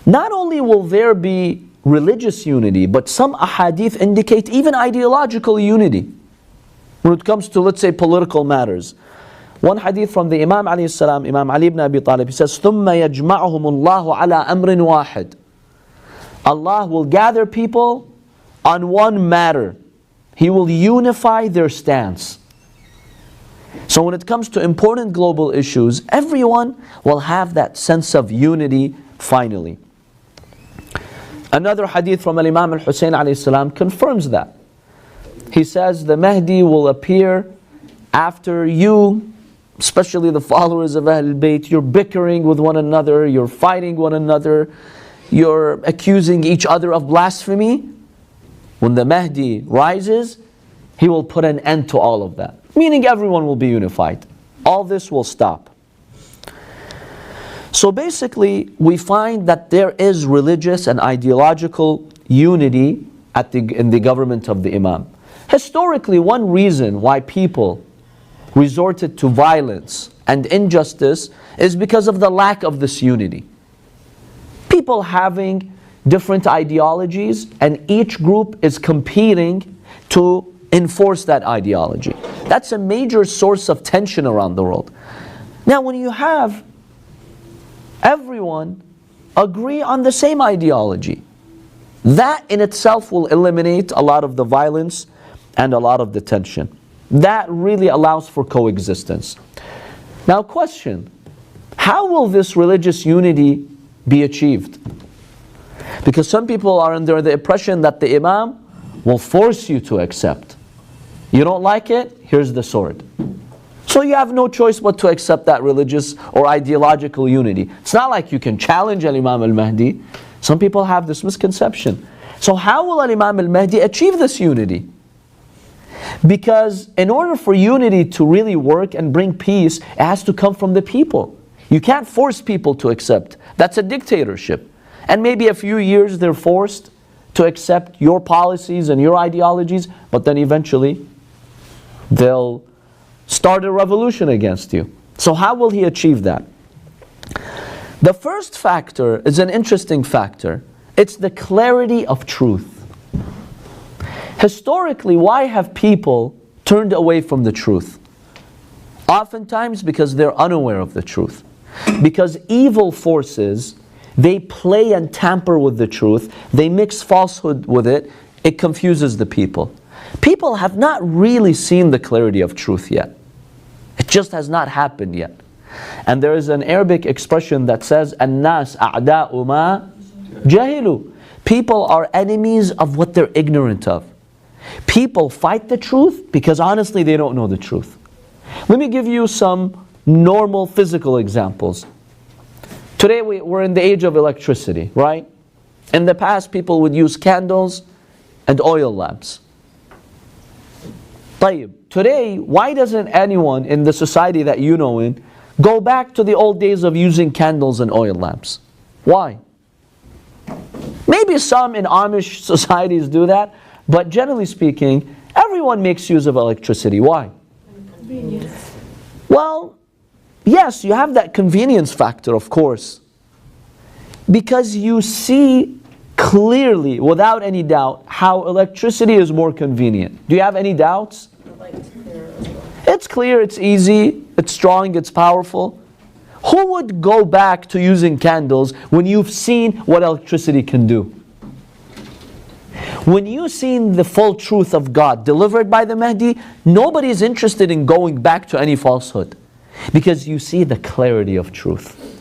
not only will there be religious unity, but some ahadith indicate even ideological unity when it comes to, let's say, political matters. One hadith from the Imam alayhi salam, Imam Ali ibn Abi Talib, he says, ثُمَّ يَجْمَعُهُمُ اللَّهُ عَلَىٰ أَمْرٍ وَاحِدٍ. Allah will gather people on one matter. He will unify their stance. So when it comes to important global issues, everyone will have that sense of unity finally. Another hadith from Imam Al-Hussein alayhi salam confirms that. He says, the Mahdi will appear after you, especially the followers of Ahlul Bayt, you're bickering with one another, you're fighting one another, you're accusing each other of blasphemy. When the Mahdi rises, he will put an end to all of that. Meaning everyone will be unified. All this will stop. So basically, we find that there is religious and ideological unity in the government of the Imam. Historically, one reason why people resorted to violence and injustice is because of the lack of this unity. People having different ideologies, and each group is competing to enforce that ideology. That's a major source of tension around the world. Now, when you have everyone agree on the same ideology, that in itself will eliminate a lot of the violence and a lot of the tension. That really allows for coexistence. Now, question, how will this religious unity be achieved? Because some people are under the impression that the Imam will force you to accept. You don't like it? Here's the sword. So you have no choice but to accept that religious or ideological unity. It's not like you can challenge Al-Imam Al-Mahdi. Some people have this misconception. So how will Al-Imam Al-Mahdi achieve this unity? Because in order for unity to really work and bring peace, it has to come from the people. You can't force people to accept. That's a dictatorship. And maybe a few years they're forced to accept your policies and your ideologies, but then eventually they'll start a revolution against you. So how will he achieve that? The first factor is an interesting factor. It's the clarity of truth. Historically, why have people turned away from the truth? Oftentimes because they're unaware of the truth. Because evil forces, they play and tamper with the truth. They mix falsehood with it. It confuses the people. People have not really seen the clarity of truth yet. It just has not happened yet. And there is an Arabic expression that says, "An-nas a'da'u ma jahilu." People are enemies of what they're ignorant of. People fight the truth because honestly they don't know the truth. Let me give you some normal physical examples. Today we're in the age of electricity, right? In the past people would use candles and oil lamps. Today, why doesn't anyone in the society that you know in go back to the old days of using candles and oil lamps? Why? Maybe some in Amish societies do that, but generally speaking, everyone makes use of electricity. Why? Convenience. Well, yes, you have that convenience factor, of course. Because you see clearly, without any doubt, how electricity is more convenient. Do you have any doubts? The light's clear as well. It's clear, it's easy, it's strong, it's powerful. Who would go back to using candles when you've seen what electricity can do? When you've seen the full truth of God delivered by the Mahdi, nobody is interested in going back to any falsehood. Because you see the clarity of truth.